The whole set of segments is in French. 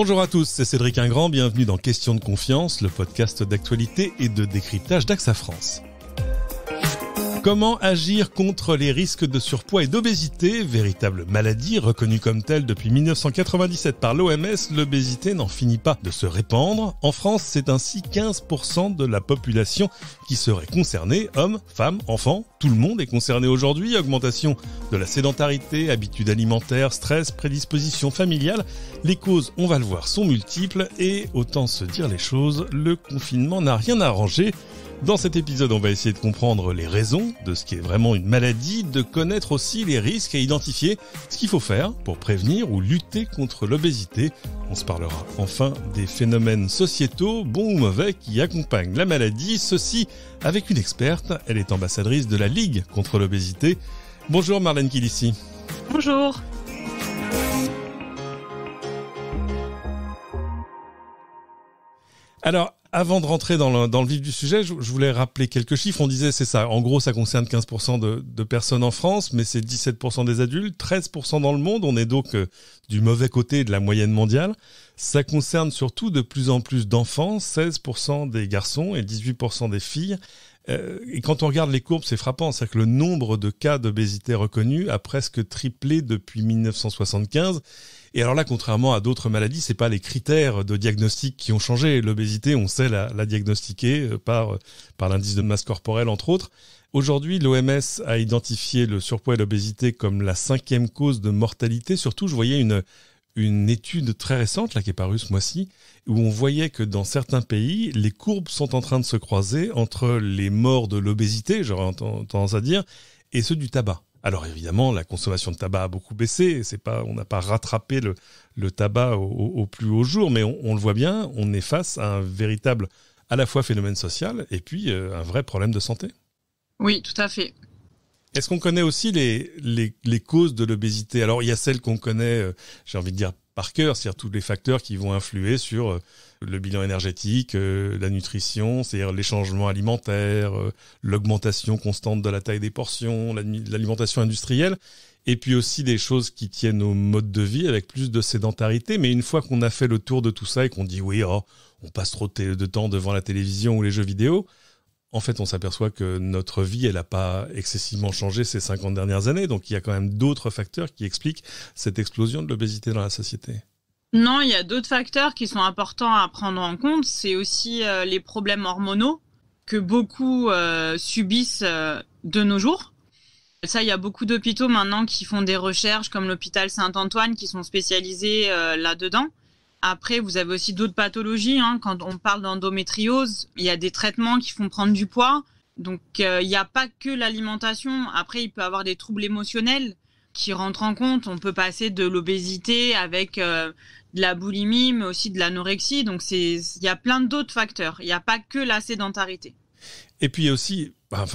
Bonjour à tous, c'est Cédric Ingrand, bienvenue dans Question de confiance, le podcast d'actualité et de décryptage d'AXA France. Comment agir contre les risques de surpoids et d'obésité, véritable maladie reconnue comme telle depuis 1997 par l'OMS, l'obésité n'en finit pas de se répandre. En France, c'est ainsi 15% de la population qui serait concernée, hommes, femmes, enfants, tout le monde est concerné aujourd'hui. Augmentation de la sédentarité, habitudes alimentaires, stress, prédisposition familiale. Les causes, on va le voir, sont multiples et autant se dire les choses, le confinement n'a rien arrangé. Dans cet épisode, on va essayer de comprendre les raisons de ce qui est vraiment une maladie, de connaître aussi les risques et identifier ce qu'il faut faire pour prévenir ou lutter contre l'obésité. On se parlera enfin des phénomènes sociétaux, bons ou mauvais, qui accompagnent la maladie. Ceci avec une experte, elle est ambassadrice de la Ligue contre l'obésité. Bonjour Marlène Kilissi. Bonjour. Alors, avant de rentrer dans le vif du sujet, je voulais rappeler quelques chiffres. On disait, c'est ça, en gros, ça concerne 15% de personnes en France, mais c'est 17% des adultes, 13% dans le monde. On est donc du mauvais côté de la moyenne mondiale. Ça concerne surtout de plus en plus d'enfants, 16% des garçons et 18% des filles. Et quand on regarde les courbes, c'est frappant. C'est-à-dire que le nombre de cas d'obésité reconnus a presque triplé depuis 1975. Et alors là, contrairement à d'autres maladies, c'est pas les critères de diagnostic qui ont changé. L'obésité, on sait la diagnostiquer par l'indice de masse corporelle, entre autres. Aujourd'hui, l'OMS a identifié le surpoids et l'obésité comme la 5e cause de mortalité. Surtout, je voyais une étude très récente, là, qui est parue ce mois-ci, où on voyait que dans certains pays, les courbes sont en train de se croiser entre les morts de l'obésité, j'aurais tendance à dire, et ceux du tabac. Alors évidemment, la consommation de tabac a beaucoup baissé. On n'a pas rattrapé le tabac au plus haut jour, mais on le voit bien, on est face à un véritable, à la fois phénomène social et puis un vrai problème de santé. Oui, tout à fait. Est-ce qu'on connaît aussi les causes de l'obésité ? Alors il y a celles qu'on connaît, j'ai envie de dire par cœur, c'est-à-dire tous les facteurs qui vont influer sur le bilan énergétique, la nutrition, c'est-à-dire les changements alimentaires, l'augmentation constante de la taille des portions, l'alimentation industrielle, et puis aussi des choses qui tiennent au mode de vie avec plus de sédentarité. Mais une fois qu'on a fait le tour de tout ça et qu'on dit oui, on passe trop de temps devant la télévision ou les jeux vidéo, en fait, on s'aperçoit que notre vie, elle n'a pas excessivement changé ces 50 dernières années. Donc, il y a quand même d'autres facteurs qui expliquent cette explosion de l'obésité dans la société. Non, il y a d'autres facteurs qui sont importants à prendre en compte. C'est aussi les problèmes hormonaux que beaucoup subissent de nos jours. Ça, il y a beaucoup d'hôpitaux maintenant qui font des recherches, comme l'hôpital Saint-Antoine, qui sont spécialisés là-dedans. Après, vous avez aussi d'autres pathologies. Quand on parle d'endométriose, il y a des traitements qui font prendre du poids. Donc, il n'y a pas que l'alimentation. Après, il peut y avoir des troubles émotionnels qui rentrent en compte. On peut passer de l'obésité avec de la boulimie, mais aussi de l'anorexie. Donc, il y a plein d'autres facteurs. Il n'y a pas que la sédentarité. Et puis aussi,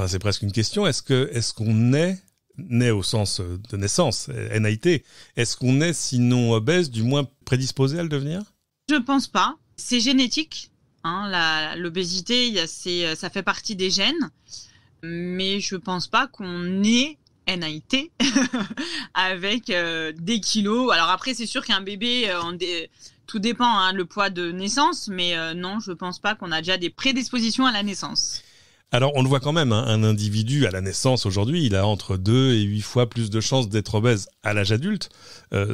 c'est presque une question, est-ce qu'on est né au sens de naissance, NAIT, est-ce qu'on est sinon obèse, du moins prédisposé à le devenir ? Je pense pas. C'est génétique. L'obésité, ça fait partie des gènes. Mais je pense pas qu'on est NAIT avec des kilos. Alors après, c'est sûr qu'un bébé, tout dépend, le poids de naissance. Mais non, je pense pas qu'on a déjà des prédispositions à la naissance. Alors, on le voit quand même, un individu à la naissance aujourd'hui, il a entre 2 et 8 fois plus de chances d'être obèse à l'âge adulte.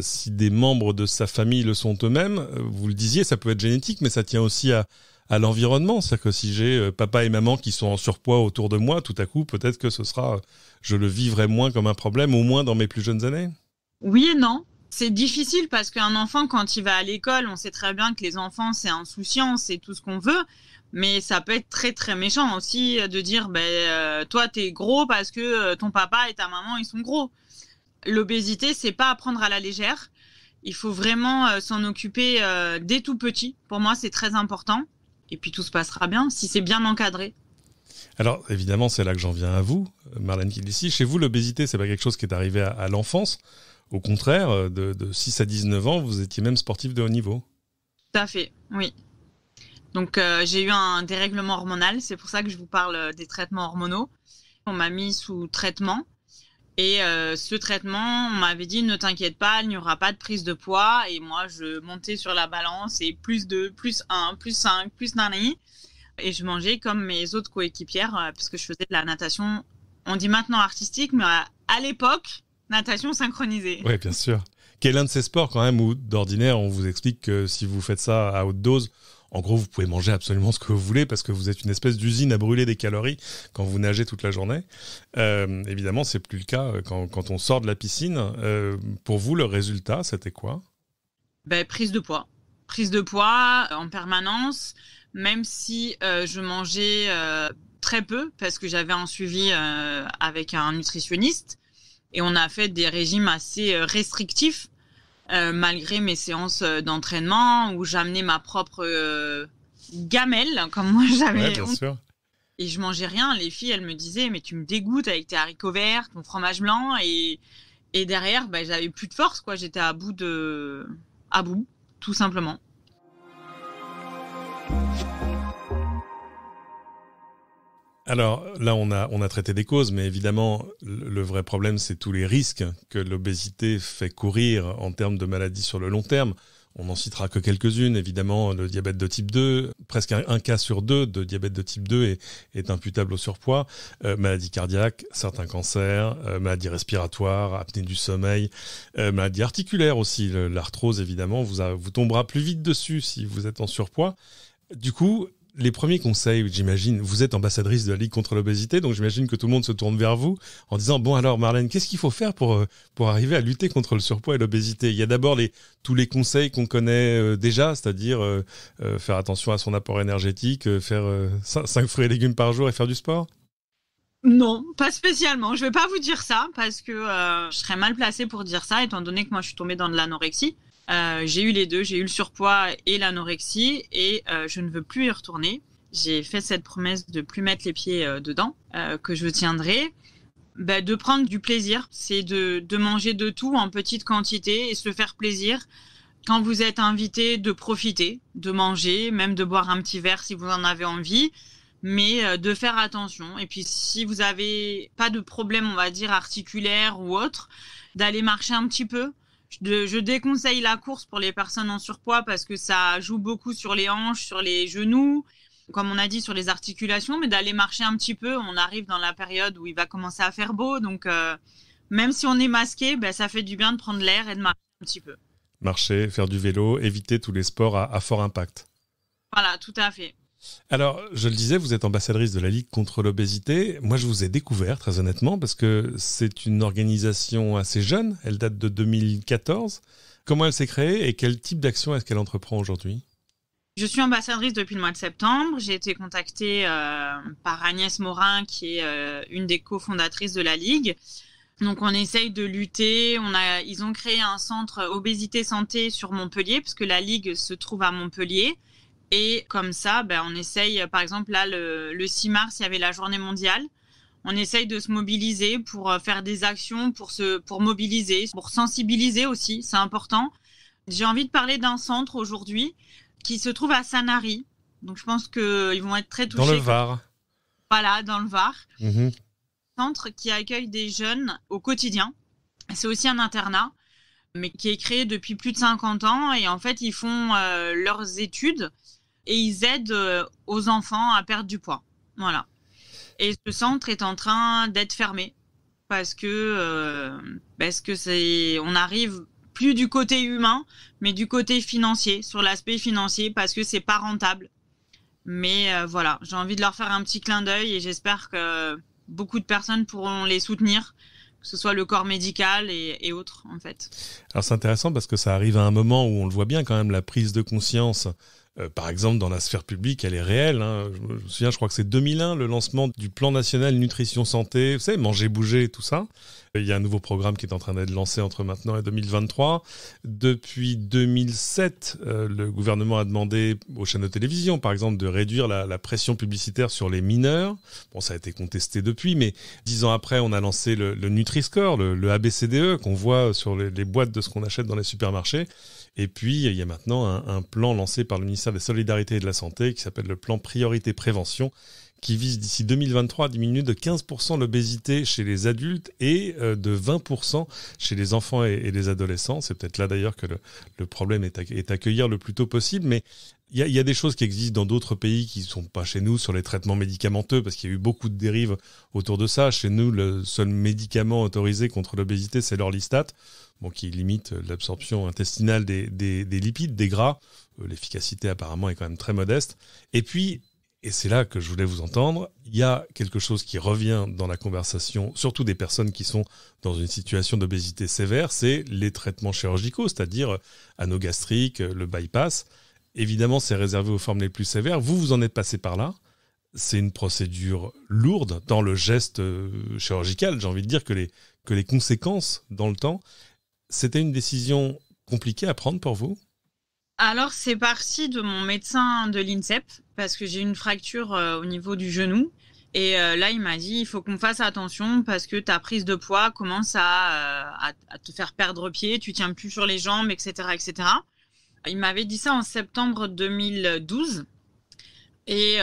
Si des membres de sa famille le sont eux-mêmes, vous le disiez, ça peut être génétique, mais ça tient aussi à l'environnement. C'est-à-dire que si j'ai papa et maman qui sont en surpoids autour de moi, tout à coup, peut-être que je le vivrai moins comme un problème, au moins dans mes plus jeunes années. Oui et non. C'est difficile parce qu'un enfant, quand il va à l'école, on sait très bien que les enfants, c'est insouciant, c'est tout ce qu'on veut. Mais ça peut être très très méchant aussi de dire toi t'es gros parce que ton papa et ta maman ils sont gros. L'obésité, c'est pas à prendre à la légère. Il faut vraiment s'en occuper dès tout petit. Pour moi, c'est très important. Et puis tout se passera bien si c'est bien encadré. Alors évidemment, c'est là que j'en viens à vous, Marlène Kilissi. Chez vous, l'obésité, c'est pas quelque chose qui est arrivé à l'enfance. Au contraire, de 6 à 19 ans, vous étiez même sportif de haut niveau. Tout à fait, oui. Donc j'ai eu un dérèglement hormonal, c'est pour ça que je vous parle des traitements hormonaux. On m'a mis sous traitement Et ce traitement, on m'avait dit ne t'inquiète pas, il n'y aura pas de prise de poids. Et moi, je montais sur la balance et plus 2, plus 1, plus 5, plus nanani. Et je mangeais comme mes autres coéquipières parce que je faisais de la natation. On dit maintenant artistique, mais à l'époque, natation synchronisée. Oui, bien sûr. Qui est l'un de ces sports quand même où d'ordinaire, on vous explique que si vous faites ça à haute dose, en gros, vous pouvez manger absolument ce que vous voulez parce que vous êtes une espèce d'usine à brûler des calories quand vous nagez toute la journée. Évidemment, c'est plus le cas quand on sort de la piscine. Pour vous, le résultat, c'était quoi ? Prise de poids. Prise de poids en permanence, même si je mangeais très peu parce que j'avais un suivi avec un nutritionniste et on a fait des régimes assez restrictifs. Malgré mes séances d'entraînement où j'amenais ma propre gamelle, comme moi j'avais. Ouais, bien sûr. Et je mangeais rien. Les filles, elles me disaient, mais tu me dégoûtes avec tes haricots verts, ton fromage blanc. Et derrière, j'avais plus de force, quoi. J'étais à bout, tout simplement. Alors là, on a traité des causes, mais évidemment, le vrai problème, c'est tous les risques que l'obésité fait courir en termes de maladies sur le long terme. On n'en citera que quelques-unes. Évidemment, le diabète de type 2, presque un cas sur 2 de diabète de type 2 est imputable au surpoids. Maladies cardiaques, certains cancers, maladies respiratoires, apnée du sommeil, maladies articulaires aussi. L'arthrose, évidemment, vous tombera plus vite dessus si vous êtes en surpoids. Du coup, les premiers conseils, j'imagine, vous êtes ambassadrice de la Ligue contre l'obésité, donc j'imagine que tout le monde se tourne vers vous en disant « Bon alors Marlène, qu'est-ce qu'il faut faire pour arriver à lutter contre le surpoids et l'obésité ?» Il y a d'abord tous les conseils qu'on connaît déjà, c'est-à-dire faire attention à son apport énergétique, faire 5 fruits et légumes par jour et faire du sport. Non, pas spécialement. Je vais pas vous dire ça parce que je serais mal placée pour dire ça, étant donné que moi je suis tombée dans de l'anorexie. J'ai eu les deux, j'ai eu le surpoids et l'anorexie et je ne veux plus y retourner. J'ai fait cette promesse de plus mettre les pieds dedans, que je tiendrai. De prendre du plaisir, c'est de manger de tout en petite quantité et se faire plaisir. Quand vous êtes invité, de profiter, de manger, même de boire un petit verre si vous en avez envie, mais de faire attention. Et puis si vous avez pas de problème, on va dire, articulaire ou autre, d'aller marcher un petit peu. Je déconseille la course pour les personnes en surpoids parce que ça joue beaucoup sur les hanches, sur les genoux, comme on a dit, sur les articulations, mais d'aller marcher un petit peu. On arrive dans la période où il va commencer à faire beau, donc même si on est masqué, ça fait du bien de prendre l'air et de marcher un petit peu. Marcher, faire du vélo, éviter tous les sports à fort impact. Voilà, tout à fait. Alors, je le disais, vous êtes ambassadrice de la Ligue contre l'obésité. Moi, je vous ai découvert, très honnêtement, parce que c'est une organisation assez jeune. Elle date de 2014. Comment elle s'est créée et quel type d'action est-ce qu'elle entreprend aujourd'hui ? Je suis ambassadrice depuis le mois de septembre. J'ai été contactée par Agnès Morin, qui est une des cofondatrices de la Ligue. Donc, on essaye de lutter. Ils ont créé un centre obésité santé sur Montpellier, parce que la Ligue se trouve à Montpellier. Et comme ça, on essaye, par exemple, là, le 6 mars, il y avait la journée mondiale. On essaye de se mobiliser pour faire des actions, pour mobiliser, pour sensibiliser aussi, c'est important. J'ai envie de parler d'un centre aujourd'hui qui se trouve à Sanary. Donc, je pense qu'ils vont être très touchés. Dans le Var. Voilà, dans le Var. Mmh. Centre qui accueille des jeunes au quotidien. C'est aussi un internat, mais qui est créé depuis plus de 50 ans. Et en fait, ils font leurs études. Et ils aident aux enfants à perdre du poids. Voilà. Et ce centre est en train d'être fermé parce que on arrive plus du côté humain, mais du côté financier, sur l'aspect financier, parce que c'est pas rentable. Mais voilà, j'ai envie de leur faire un petit clin d'œil et j'espère que beaucoup de personnes pourront les soutenir, que ce soit le corps médical et autres, en fait. Alors c'est intéressant parce que ça arrive à un moment où on le voit bien quand même, la prise de conscience. Par exemple, dans la sphère publique, elle est réelle. Hein. Je me souviens, je crois que c'est 2001, le lancement du plan national nutrition santé, vous savez, manger, bouger, tout ça. Il y a un nouveau programme qui est en train d'être lancé entre maintenant et 2023. Depuis 2007, le gouvernement a demandé aux chaînes de télévision, par exemple, de réduire la pression publicitaire sur les mineurs. Bon, ça a été contesté depuis, mais 10 ans après, on a lancé le Nutri-Score, le ABCDE, qu'on voit sur les boîtes de ce qu'on achète dans les supermarchés. Et puis, il y a maintenant un plan lancé par le ministère des Solidarités et de la Santé qui s'appelle le plan Priorité Prévention, qui vise d'ici 2023 à diminuer de 15% l'obésité chez les adultes et de 20% chez les enfants et les adolescents. C'est peut-être là d'ailleurs que le problème est à accueillir le plus tôt possible, mais il y a des choses qui existent dans d'autres pays qui ne sont pas chez nous sur les traitements médicamenteux, parce qu'il y a eu beaucoup de dérives autour de ça. Chez nous, le seul médicament autorisé contre l'obésité, c'est l'orlistat, qui limite l'absorption intestinale des lipides, des gras. L'efficacité apparemment est quand même très modeste. Et puis, et c'est là que je voulais vous entendre, il y a quelque chose qui revient dans la conversation, surtout des personnes qui sont dans une situation d'obésité sévère, c'est les traitements chirurgicaux, c'est-à-dire anneau gastrique, le bypass. Évidemment, c'est réservé aux formes les plus sévères. Vous en êtes passé par là. C'est une procédure lourde dans le geste chirurgical. J'ai envie de dire que les conséquences dans le temps, c'était une décision compliquée à prendre pour vous ? Alors, c'est parti de mon médecin de l'INSEP, parce que j'ai une fracture au niveau du genou. Et là, il m'a dit, il faut qu'on fasse attention parce que ta prise de poids commence à te faire perdre pied, tu tiens plus sur les jambes, etc., etc. Il m'avait dit ça en septembre 2012 et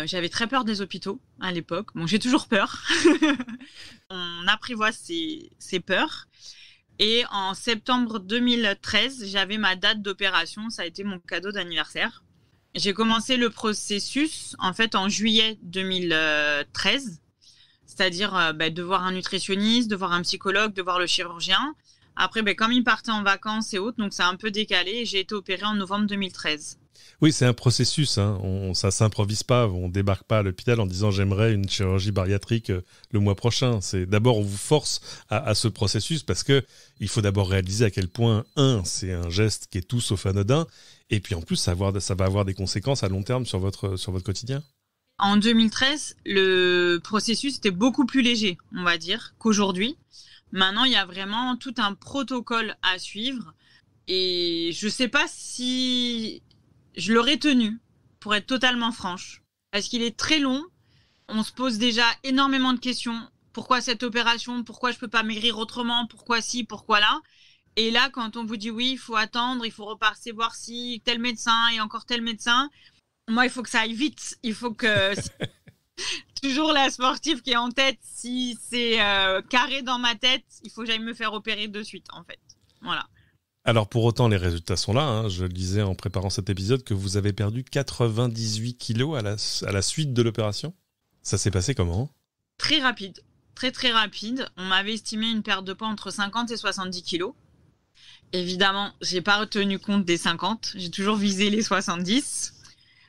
j'avais très peur des hôpitaux à l'époque. Bon, j'ai toujours peur. On apprivoise ses peurs. Et en septembre 2013, j'avais ma date d'opération. Ça a été mon cadeau d'anniversaire. J'ai commencé le processus en fait en juillet 2013, c'est-à-dire de voir un nutritionniste, de voir un psychologue, de voir le chirurgien. Après, comme il partait en vacances et autres, donc c'est un peu décalé. Et j'ai été opérée en novembre 2013. Oui, c'est un processus. Ça s'improvise pas. On débarque pas à l'hôpital en disant j'aimerais une chirurgie bariatrique le mois prochain. C'est d'abord on vous force à ce processus parce que il faut d'abord réaliser à quel point c'est un geste qui est tout sauf anodin. Et puis en plus, ça va avoir des conséquences à long terme sur votre quotidien. En 2013, le processus était beaucoup plus léger, on va dire, qu'aujourd'hui. Maintenant, il y a vraiment tout un protocole à suivre et je ne sais pas si je l'aurais tenu, pour être totalement franche, parce qu'il est très long. On se pose déjà énormément de questions. Pourquoi cette opération ? Pourquoi je ne peux pas maigrir autrement ? Pourquoi ci ? Pourquoi là ? Et là, quand on vous dit oui, il faut attendre, il faut repasser voir si tel médecin et encore tel médecin, moi, il faut que ça aille vite. Il faut que... Toujours la sportive qui est en tête, si c'est carré dans ma tête, il faut que j'aille me faire opérer de suite, en fait. Voilà. Alors pour autant, les résultats sont là. Je le disais en préparant cet épisode que vous avez perdu 98 kilos à la suite de l'opération. Ça s'est passé comment ? Très rapide. Très, très rapide. On m'avait estimé une perte de poids entre 50 et 70 kilos. Évidemment, j'ai pas retenu compte des 50. J'ai toujours visé les 70.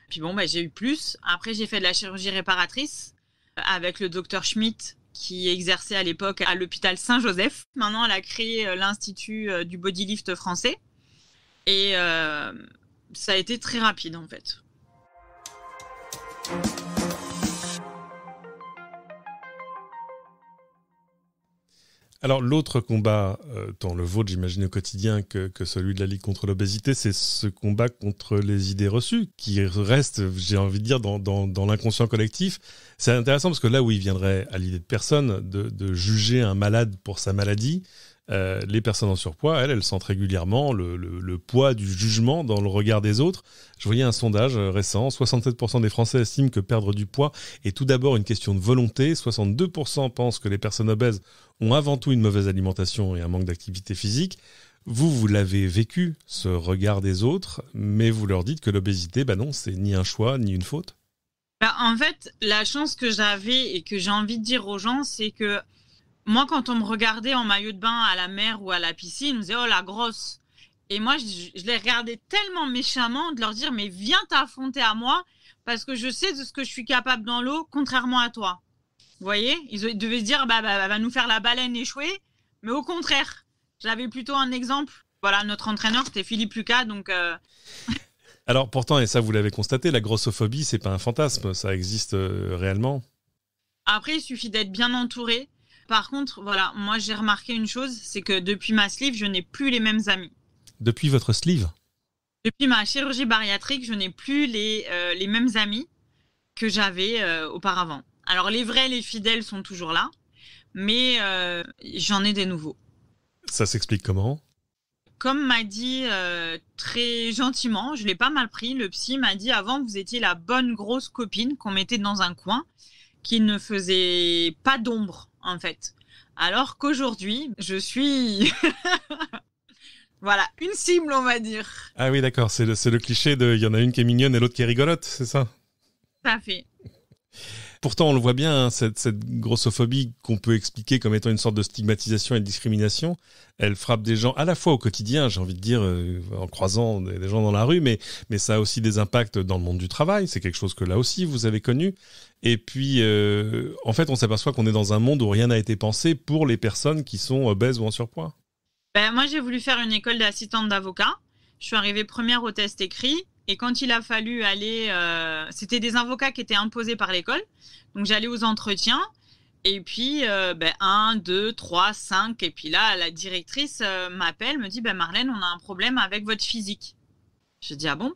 Puis j'ai eu plus. Après, j'ai fait de la chirurgie réparatrice avec le docteur Schmitt qui exerçait à l'époque à l'hôpital Saint-Joseph. Maintenant, elle a créé l'Institut du bodylift français. Et ça a été très rapide, en fait. Alors l'autre combat, tant le vôtre j'imagine au quotidien que celui de la Ligue contre l'obésité, c'est ce combat contre les idées reçues qui reste, j'ai envie de dire, dans l'inconscient collectif. C'est intéressant parce que là où il viendrait à l'idée de personne de juger un malade pour sa maladie, les personnes en surpoids, elles sentent régulièrement le poids du jugement dans le regard des autres. Je voyais un sondage récent, 67% des Français estiment que perdre du poids est tout d'abord une question de volonté, 62% pensent que les personnes obèses ont avant tout une mauvaise alimentation et un manque d'activité physique. Vous l'avez vécu, ce regard des autres, mais vous leur dites que l'obésité, non, c'est ni un choix, ni une faute. En fait, la chance que j'avais et que j'ai envie de dire aux gens, c'est que moi, quand on me regardait en maillot de bain à la mer ou à la piscine, on me disait « Oh, la grosse !» Et moi, je les regardais tellement méchamment de leur dire « Mais viens t'affronter à moi parce que je sais de ce que je suis capable dans l'eau, contrairement à toi. » Vous voyez ? Ils devaient se dire « Elle va nous faire la baleine échouée. » Mais au contraire, j'avais plutôt un exemple. Voilà, notre entraîneur, c'était Philippe Lucas, donc... Alors pourtant, et ça vous l'avez constaté, la grossophobie, c'est pas un fantasme, ça existe réellement. Après, il suffit d'être bien entouré. Par contre, voilà, moi j'ai remarqué une chose, c'est que depuis ma sleeve, je n'ai plus les mêmes amis. Depuis votre sleeve ? Depuis ma chirurgie bariatrique, je n'ai plus les mêmes amis que j'avais auparavant. Alors les vrais, les fidèles sont toujours là, mais j'en ai des nouveaux. Ça s'explique comment ? comme m'a dit très gentiment, je l'ai pas mal pris, le psy m'a dit avant vous étiez la bonne grosse copine qu'on mettait dans un coin, qui ne faisait pas d'ombre en fait. Alors qu'aujourd'hui, je suis voilà, une cible on va dire. Ah oui d'accord, c'est le cliché de il y en a une qui est mignonne et l'autre qui est rigolote, c'est ça? Tout à fait. Pourtant, on le voit bien, hein, cette grossophobie qu'on peut expliquer comme étant une sorte de stigmatisation et de discrimination, elle frappe des gens à la fois au quotidien, j'ai envie de dire, en croisant des gens dans la rue, mais ça a aussi des impacts dans le monde du travail. C'est quelque chose que là aussi, vous avez connu. Et puis, en fait, on s'aperçoit qu'on est dans un monde où rien n'a été pensé pour les personnes qui sont obèses ou en surpoids. Moi, j'ai voulu faire une école d'assistante d'avocat. Je suis arrivée première au test écrit. Et quand il a fallu aller... c'était des avocats qui étaient imposés par l'école. Donc, j'allais aux entretiens. Et puis, 1, 2, 3, 5. Et puis là, la directrice m'appelle, me dit, Marlène, on a un problème avec votre physique. Je dis, ah bon?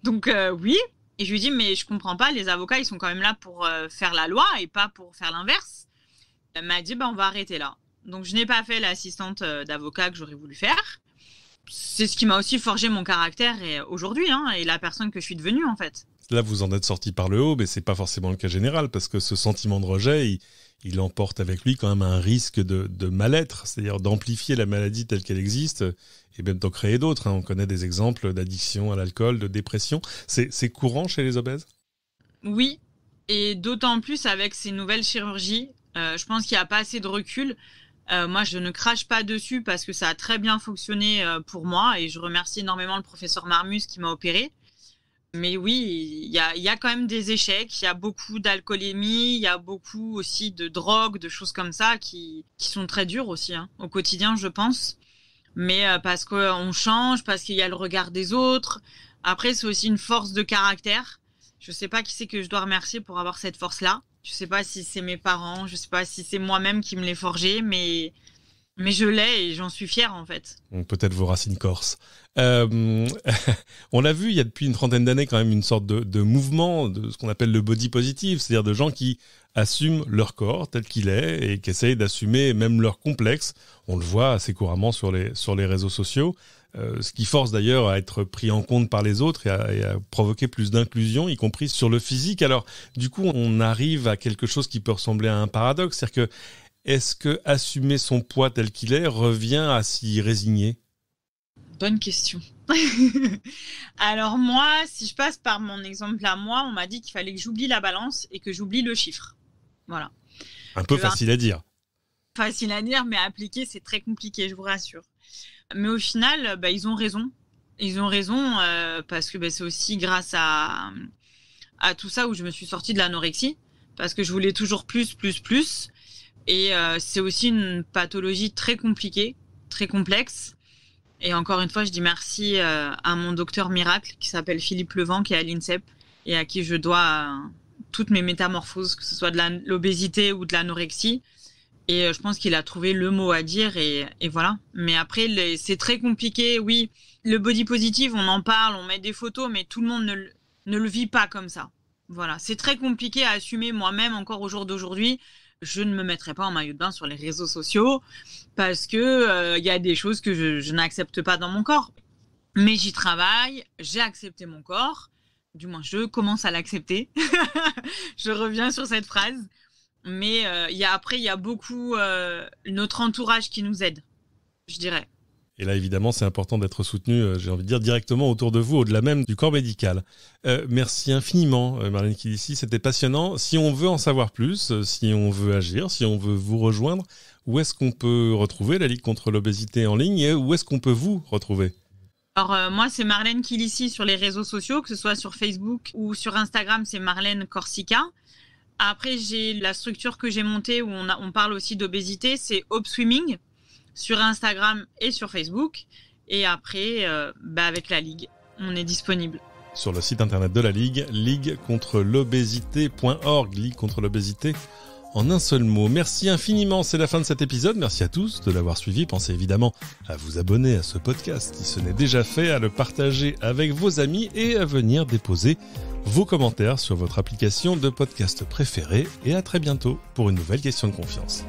Donc, oui. Et je lui dis, mais je comprends pas, les avocats, ils sont quand même là pour faire la loi et pas pour faire l'inverse. Elle m'a dit, on va arrêter là. Donc, je n'ai pas fait l'assistante d'avocat que j'aurais voulu faire. C'est ce qui m'a aussi forgé mon caractère et aujourd'hui, et la personne que je suis devenue, en fait. Là, vous en êtes sorti par le haut, mais c'est pas forcément le cas général, parce que ce sentiment de rejet, il emporte avec lui quand même un risque de mal-être, c'est-à-dire d'amplifier la maladie telle qu'elle existe, et même d'en créer d'autres. On connaît des exemples d'addiction à l'alcool, de dépression. C'est courant chez les obèses? Oui, et d'autant plus avec ces nouvelles chirurgies. Je pense qu'il n'y a pas assez de recul. Moi, je ne crache pas dessus parce que ça a très bien fonctionné pour moi et je remercie énormément le professeur Marmus qui m'a opéré. Mais oui, il y a quand même des échecs, il y a beaucoup d'alcoolémie, il y a beaucoup aussi de drogue, de choses comme ça qui sont très dures aussi au quotidien, je pense. Mais parce qu'on change, parce qu'il y a le regard des autres. Après, c'est aussi une force de caractère. Je ne sais pas qui c'est que je dois remercier pour avoir cette force-là. Je sais pas si c'est mes parents, je sais pas si c'est moi-même qui me l'ai forgé, mais je l'ai et j'en suis fière en fait. Peut-être vos racines corses. On l'a vu, il y a depuis une trentaine d'années quand même une sorte de mouvement de ce qu'on appelle le body positive, c'est-à-dire de gens qui assument leur corps tel qu'il est et qui essayent d'assumer même leurs complexes. On le voit assez couramment sur les réseaux sociaux. Ce qui force d'ailleurs à être pris en compte par les autres et à provoquer plus d'inclusion, y compris sur le physique. Alors, du coup, on arrive à quelque chose qui peut ressembler à un paradoxe, c'est-à-dire que est-ce que assumer son poids tel qu'il est revient à s'y résigner? Bonne question. Alors moi, si je passe par mon exemple à moi, on m'a dit qu'il fallait que j'oublie la balance et que j'oublie le chiffre. Voilà. Un peu facile à dire. Facile à dire, mais à appliquer, c'est très compliqué, je vous rassure. Mais au final, ils ont raison. Ils ont raison parce que c'est aussi grâce à tout ça où je me suis sortie de l'anorexie. Parce que je voulais toujours plus. Et c'est aussi une pathologie très compliquée, très complexe. Et encore une fois, je dis merci à mon docteur miracle qui s'appelle Philippe Levent, qui est à l'INSEP et à qui je dois toutes mes métamorphoses, que ce soit de l'obésité ou de l'anorexie. Et je pense qu'il a trouvé le mot à dire et voilà. Mais après, c'est très compliqué. Oui, le body positive, on en parle, on met des photos, mais tout le monde ne le vit pas comme ça. Voilà, c'est très compliqué à assumer moi-même encore au jour d'aujourd'hui. Je ne me mettrai pas en maillot de bain sur les réseaux sociaux parce que y a des choses que je n'accepte pas dans mon corps. Mais j'y travaille, j'ai accepté mon corps. Du moins, je commence à l'accepter. Je reviens sur cette phrase. Mais il y a beaucoup notre entourage qui nous aide, je dirais. Et là, évidemment, c'est important d'être soutenu, j'ai envie de dire, directement autour de vous, au-delà même du corps médical. Merci infiniment, Marlène Kilici, c'était passionnant. Si on veut en savoir plus, si on veut agir, si on veut vous rejoindre, où est-ce qu'on peut retrouver la Ligue contre l'obésité en ligne et où est-ce qu'on peut vous retrouver? Alors, moi, c'est Marlène Kilici sur les réseaux sociaux, que ce soit sur Facebook ou sur Instagram, c'est Marlène Corsica. Après, j'ai la structure que j'ai montée où on parle aussi d'obésité, c'est Hope Swimming sur Instagram et sur Facebook. Et après, avec la Ligue, on est disponible. Sur le site internet de la Ligue, liguecontrel'obésité.org, Ligue contre l'obésité en un seul mot. Merci infiniment, c'est la fin de cet épisode. Merci à tous de l'avoir suivi. Pensez évidemment à vous abonner à ce podcast si ce n'est déjà fait, à le partager avec vos amis et à venir déposer vos commentaires sur votre application de podcast préférée. Et à très bientôt pour une nouvelle question de confiance.